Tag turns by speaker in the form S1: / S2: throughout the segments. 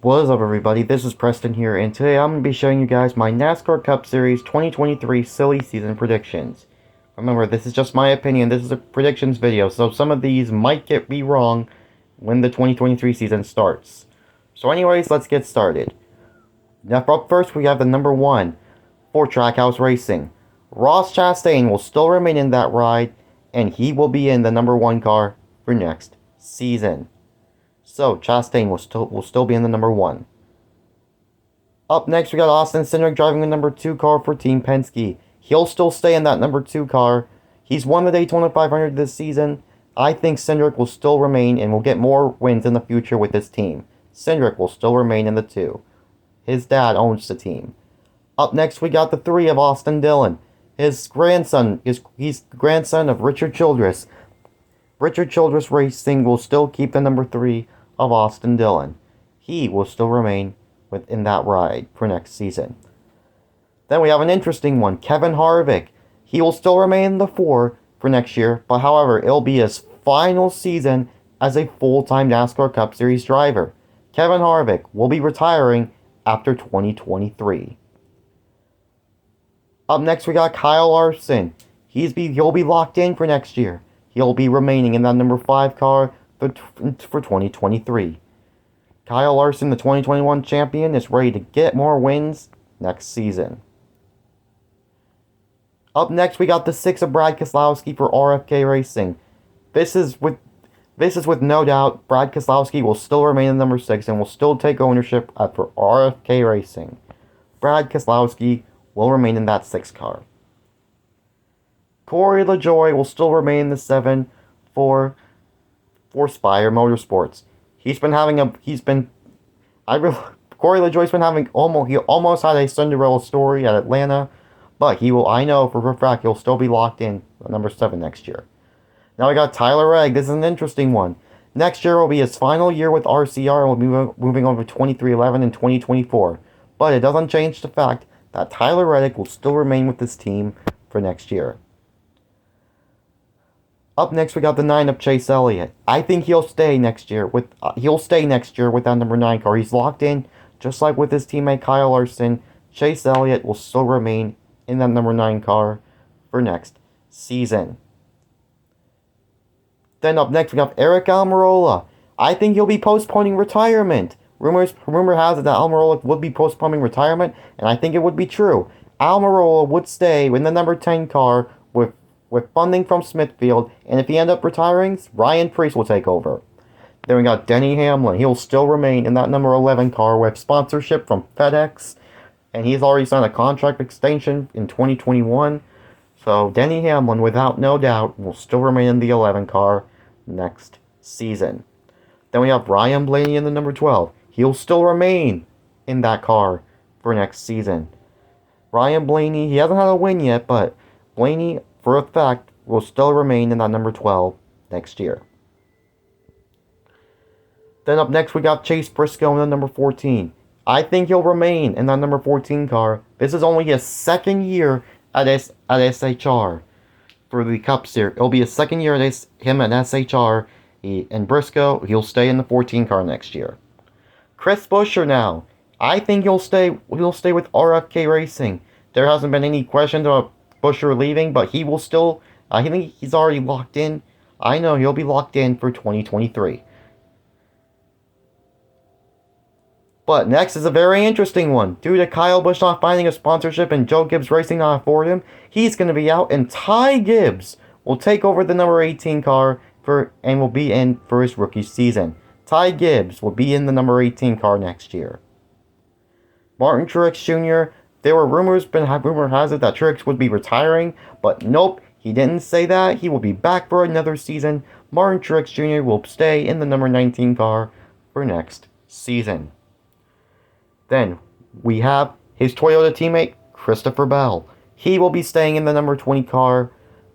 S1: What is up, everybody? This is Preston here, and today I'm going to be showing you guys my NASCAR Cup Series 2023 silly season predictions. Remember, this is just my opinion. This is a predictions video, so some of these might be wrong when the 2023 season starts. So anyways, let's get started. Now, up first, we have the number 1 for Trackhouse Racing. Ross Chastain will still remain in that ride, and he will be in the number 1 car for next season. So, Chastain will still be in the number 1. Up next, we got Austin Cindric driving the number 2 car for Team Penske. He'll still stay in that number 2 car. He's won the Daytona 500 this season. I think Cindric will still remain and will get more wins in the future with this team. Cindric will still remain in the 2. His dad owns the team. Up next, we got the 3 of Austin Dillon. His grandson, he's grandson of Richard Childress. Richard Childress Racing will still keep the number 3 of Austin Dillon. He will still remain within that ride for next season. Then we have an interesting one, Kevin Harvick. He will still remain in the 4 for next year, but however, it'll be his final season as a full-time NASCAR Cup Series driver. Kevin Harvick will be retiring after 2023. Up next, we got Kyle Larson. He'll be locked in for next year. He'll be remaining in that number 5 car for 2023. Kyle Larson, the 2021 champion, is ready to get more wins next season. Up next, we got the 6 of Brad Keselowski for RFK Racing. This is with no doubt, Brad Keselowski will still remain in number 6 and will still take ownership for RFK Racing. Brad Keselowski will remain in that 6 car. Corey LaJoie will still remain in the 7 for Spire Motorsports. Corey LaJoie's been having he almost had a Cinderella story at Atlanta, but I know for a fact he'll still be locked in at number 7 next year. Now we got Tyler Reddick. This is an interesting one. Next year will be his final year with RCR and will be moving over to 2311 and 2024. But it doesn't change the fact that Tyler Reddick will still remain with this team for next year. Up next, we got the 9 of Chase Elliott. I think he'll stay next year with that number 9 car. He's locked in, just like with his teammate Kyle Larson. Chase Elliott will still remain in that number 9 car for next season. Then up next, we got Eric Almirola. I think he'll be postponing retirement. Rumor has it that Almirola would be postponing retirement, and I think it would be true. Almirola would stay in the number 10 car with funding from Smithfield, and if he ends up retiring, Ryan Preece will take over. Then we got Denny Hamlin. He'll still remain in that number 11 car with sponsorship from FedEx, and he's already signed a contract extension in 2021. So Denny Hamlin, without no doubt, will still remain in the 11 car next season. Then we have Ryan Blaney in the number 12. He'll still remain in that car for next season. Ryan Blaney, he hasn't had a win yet, but Blaney, for a fact, will still remain in that number 12 next year. Then up next, we got Chase Briscoe in the number 14. I think he'll remain in that number 14 car. This is only his second year at SHR for the Cup Series. It'll be his second year at him at SHR. And Briscoe, he'll stay in the 14 car next year. Chris Buescher now. I think he'll stay with RFK Racing. There hasn't been any question about Buescher leaving, but he will still, I think he's already locked in. I know he'll be locked in for 2023. But next is a very interesting one. Due to Kyle Busch not finding a sponsorship and Joe Gibbs Racing not afford him, he's going to be out, and Ty Gibbs will take over the number 18 car and will be in for his rookie season. Ty Gibbs will be in the number 18 car next year. Martin Truex Jr., there were rumor has it that Truex would be retiring, but nope, he didn't say that. He will be back for another season. Martin Truex Jr. will stay in the number 19 car for next season. Then we have his Toyota teammate, Christopher Bell. He will be staying in the number 20 car.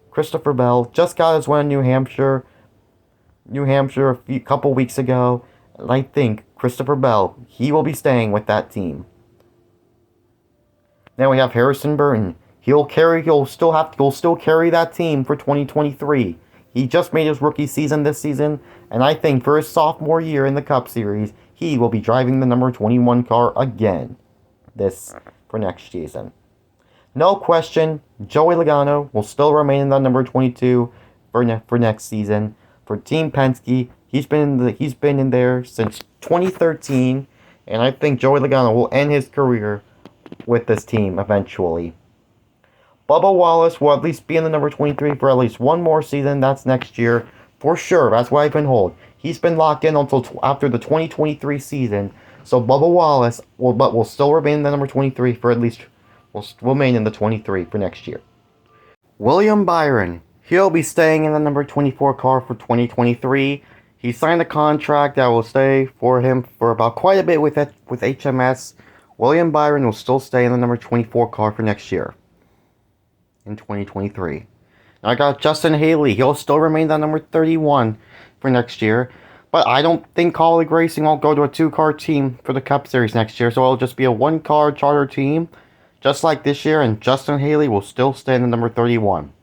S1: Christopher Bell just got his win in New Hampshire a couple weeks ago. And I think Christopher Bell, he will be staying with that team. Then we have Harrison Burton. He'll still carry that team for 2023. He just made his rookie season this season, and I think for his sophomore year in the Cup Series, he will be driving the number 21 car again for next season. No question, Joey Logano will still remain in the number 22 for next season. For Team Penske, he's been in there since 2013, and I think Joey Logano will end his career with this team eventually. Bubba Wallace will at least be in the number 23 for at least one more season. That's next year for sure. That's what I've been told. He's been locked in until after the 2023 season. So Bubba Wallace will still remain in the number 23 for at least will remain in the 23 for next year. William Byron, he'll be staying in the number 24 car for 2023. He signed a contract that will stay for him for about quite a bit with HMS. William Byron will still stay in the number 24 car for next year. In 2023. Now I got Justin Haley. He'll still remain the number 31 for next year. But I don't think Colleague Racing will go to a 2-car team for the Cup Series next year. So it'll just be a 1-car charter team. Just like this year. And Justin Haley will still stay in the number 31.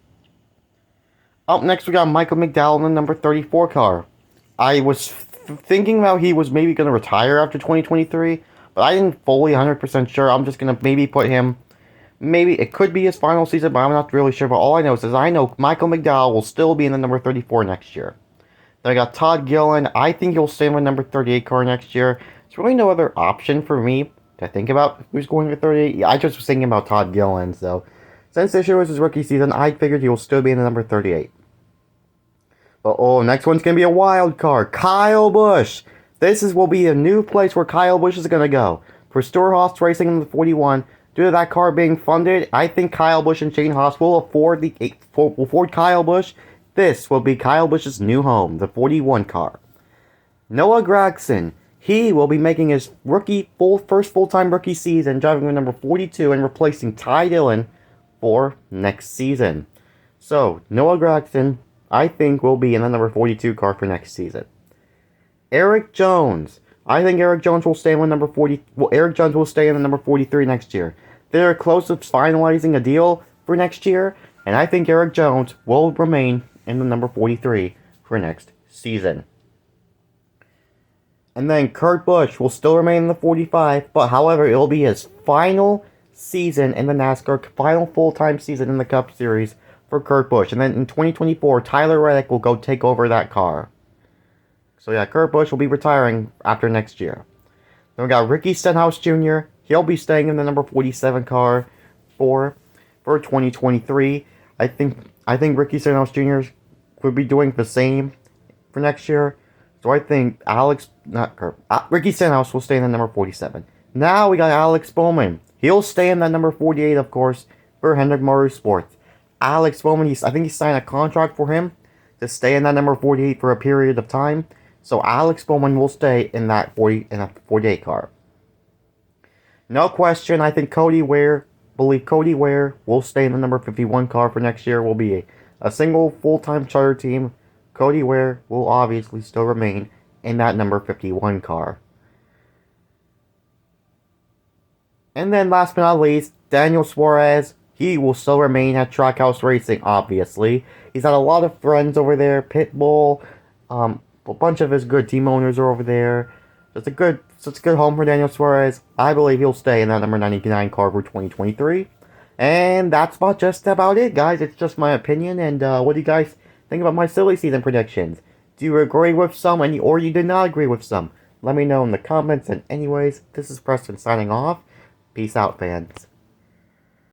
S1: Up next we got Michael McDowell in the number 34 car. I was thinking about he was maybe going to retire after 2023. But I didn't fully 100% sure. I'm just going to maybe put him... Maybe it could be his final season, but I'm not really sure. But all I know is I know Michael McDowell will still be in the number 34 next year. Then I got Todd Gillan. I think he'll stay in the number 38 car next year. There's really no other option for me to think about who's going to 38. Yeah, I just was thinking about Todd Gillan. So since this year was his rookie season, I figured he will still be in the number 38. But next one's going to be a wild card. Kyle Busch. Will be a new place where Kyle Busch is going to go. For Stewart-Haas Racing in the 41. Due to that car being funded, I think Kyle Busch and Shane Haas will afford Kyle Busch. This will be Kyle Busch's new home, the 41 car. Noah Gragson, he will be making his first full-time rookie season, driving the number 42 and replacing Ty Dillon for next season. So, Noah Gragson, I think, will be in the number 42 car for next season. Eric Jones. I think Eric Jones will stay in the number 40. Well, Eric Jones will stay in the number 43 next year. They're close to finalizing a deal for next year, and I think Eric Jones will remain in the number 43 for next season. And then Kurt Busch will still remain in the 45, but however, it will be his final season in the NASCAR, final full-time season in the Cup Series for Kurt Busch. And then in 2024, Tyler Reddick will go take over that car. So yeah, Kurt Busch will be retiring after next year. Then we got Ricky Stenhouse Jr. He'll be staying in the number 47 car for 2023. I think Ricky Stenhouse Jr. could be doing the same for next year. So I think Ricky Stenhouse will stay in the number 47. Now we got Alex Bowman. He'll stay in that number 48, of course, for Hendrick Motorsports. Alex Bowman, I think he signed a contract for him to stay in that number 48 for a period of time. So Alex Bowman will stay in that 48 car. No question, I think Cody Ware will stay in the number 51 car for next year. Will be a single full-time charter team. Cody Ware will obviously still remain in that number 51 car. And then last but not least, Daniel Suarez. He will still remain at Trackhouse Racing, obviously. He's got a lot of friends over there. Pitbull, a bunch of his good team owners are over there. It's a good home for Daniel Suarez. I believe he'll stay in that number 99 car for 2023. And that's just about it, guys. It's just my opinion. And what do you guys think about my silly season predictions? Do you agree with some, or you did not agree with some? Let me know in the comments. And anyways, this is Preston signing off. Peace out, fans.